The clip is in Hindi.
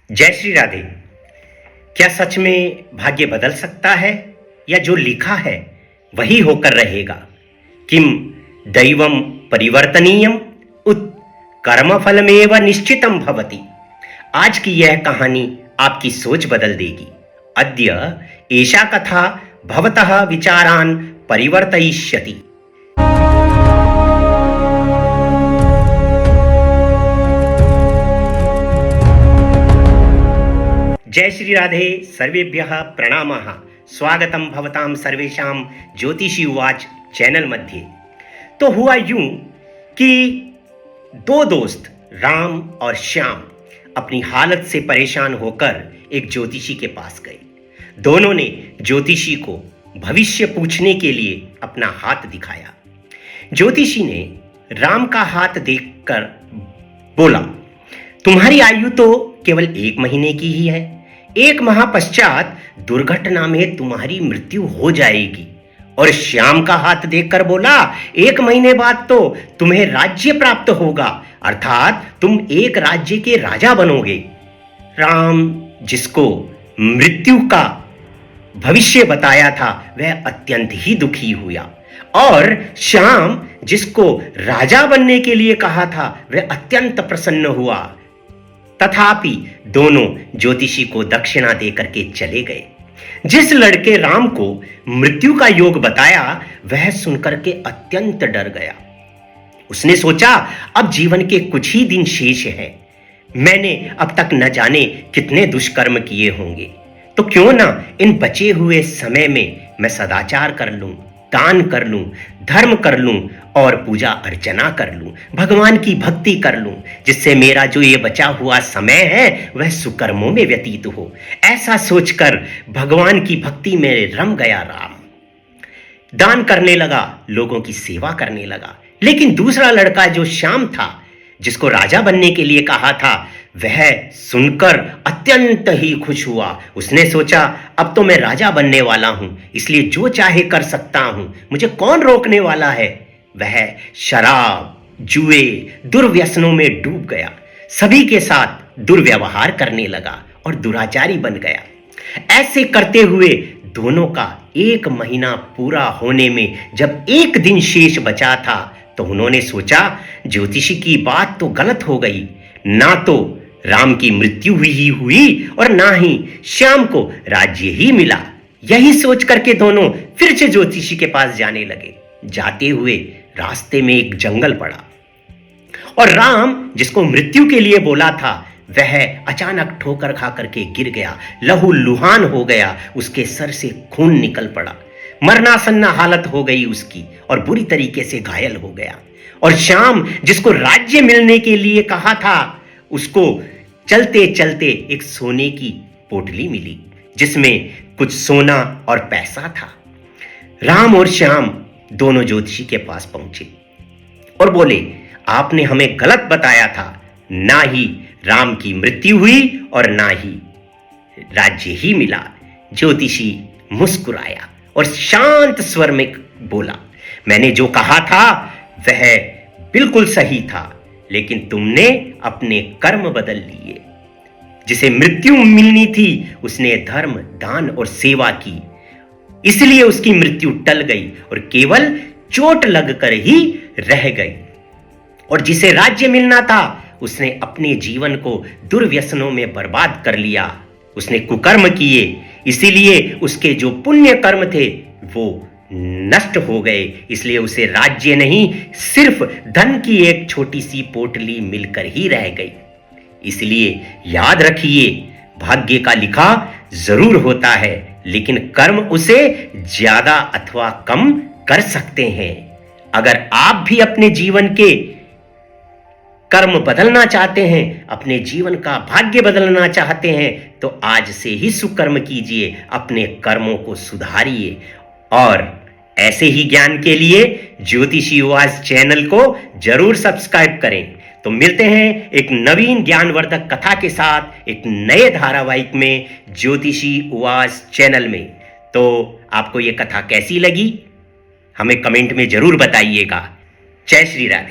जय श्री राधे। क्या सच में भाग्य बदल सकता है या जो लिखा है वही होकर रहेगा? किम दैवम परिवर्तनीयम उत कर्मफलमेव निश्चितम भवति। आज की यह कहानी आपकी सोच बदल देगी। अद्य एषा कथा भवतः विचारान् परिवर्तयिष्यति। जय श्री राधे। सर्वेभ्यः प्रणामः। स्वागतम भवतां सर्वेषां ज्योतिषी उवाच चैनल मध्ये। तो हुआ यूं कि दो दोस्त राम और श्याम अपनी हालत से परेशान होकर एक ज्योतिषी के पास गए। दोनों ने ज्योतिषी को भविष्य पूछने के लिए अपना हाथ दिखाया। ज्योतिषी ने राम का हाथ देखकर बोला, तुम्हारी आयु तो केवल 1 महीने की ही है। 1 माह पश्चात दुर्घटना में तुम्हारी मृत्यु हो जाएगी। और श्याम का हाथ देखकर बोला, 1 महीने बाद तो तुम्हें राज्य प्राप्त होगा, अर्थात तुम एक राज्य के राजा बनोगे। राम, जिसको मृत्यु का भविष्य बताया था, वह अत्यंत ही दुखी हुआ और श्याम, जिसको राजा बनने के लिए कहा था, वह अत्यंत प्रसन्न हुआ। तथापि दोनों ज्योतिषी को दक्षिणा देकर के चले गए। जिस लड़के राम को मृत्यु का योग बताया, वह सुनकर के अत्यंत डर गया। उसने सोचा, अब जीवन के कुछ ही दिन शेष है। मैंने अब तक न जाने कितने दुष्कर्म किए होंगे, तो क्यों ना इन बचे हुए समय में मैं सदाचार कर लूं, दान कर लूं, धर्म कर लूं और पूजा अर्चना कर लूं, भगवान की भक्ति कर लूं, जिससे मेरा जो ये बचा हुआ समय है वह सुकर्मों में व्यतीत हो। ऐसा सोचकर भगवान की भक्ति में रम गया राम। दान करने लगा, लोगों की सेवा करने लगा। लेकिन दूसरा लड़का जो श्याम था, जिसको राजा बनने के लिए कहा था, वह सुनकर अत्यंत ही खुश हुआ। उसने सोचा, अब तो मैं राजा बनने वाला हूं, इसलिए जो चाहे कर सकता हूं, मुझे कौन रोकने वाला है। वह शराब, जुए, दुर्व्यसनों में डूब गया। सभी के साथ दुर्व्यवहार करने लगा और दुराचारी बन गया। ऐसे करते हुए दोनों का 1 महीना पूरा होने में जब 1 दिन शेष बचा था, तो उन्होंने सोचा, ज्योतिषी की बात तो गलत हो गई। ना तो राम की मृत्यु हुई और ना ही श्याम को राज्य ही मिला। यही सोच करके दोनों फिर से ज्योतिषी के पास जाने लगे। जाते हुए रास्ते में एक जंगल पड़ा और राम, जिसको मृत्यु के लिए बोला था, वह अचानक ठोकर खा करके गिर गया, लहूलुहान हो गया। उसके सर से खून निकल पड़ा, मरनासन्न हालत हो गई उसकी और बुरी तरीके से घायल हो गया। और श्याम, जिसको राज्य मिलने के लिए कहा था, उसको चलते चलते एक सोने की पोटली मिली, जिसमें कुछ सोना और पैसा था। राम और श्याम दोनों ज्योतिषी के पास पहुंचे और बोले, आपने हमें गलत बताया था। ना ही राम की मृत्यु हुई और ना ही राज्य ही मिला। ज्योतिषी मुस्कुराया और शांत स्वर में बोला, मैंने जो कहा था वह बिल्कुल सही था, लेकिन तुमने अपने कर्म बदल लिए। जिसे मृत्यु मिलनी थी, उसने धर्म, दान और सेवा की, इसलिए उसकी मृत्यु टल गई और केवल चोट लगकर ही रह गई। और जिसे राज्य मिलना था, उसने अपने जीवन को दुर्व्यसनों में बर्बाद कर लिया। उसने कुकर्म किए, इसीलिए उसके जो पुण्य कर्म थे वो नष्ट हो गए। इसलिए उसे राज्य नहीं, सिर्फ धन की एक छोटी सी पोटली मिलकर ही रह गई। इसलिए याद रखिए, भाग्य का लिखा जरूर होता है, लेकिन कर्म उसे ज्यादा अथवा कम कर सकते हैं। अगर आप भी अपने जीवन के कर्म बदलना चाहते हैं, अपने जीवन का भाग्य बदलना चाहते हैं, तो आज से ही सुकर्म कीजिए, अपने कर्मों को सुधारिए। और ऐसे ही ज्ञान के लिए ज्योतिषी उवाच चैनल को जरूर सब्सक्राइब करें। तो मिलते हैं एक नवीन ज्ञानवर्धक कथा के साथ एक नए धारावाहिक में ज्योतिषी उवाच चैनल में। तो आपको ये कथा कैसी लगी, हमें कमेंट में जरूर बताइएगा। जय श्री राधे।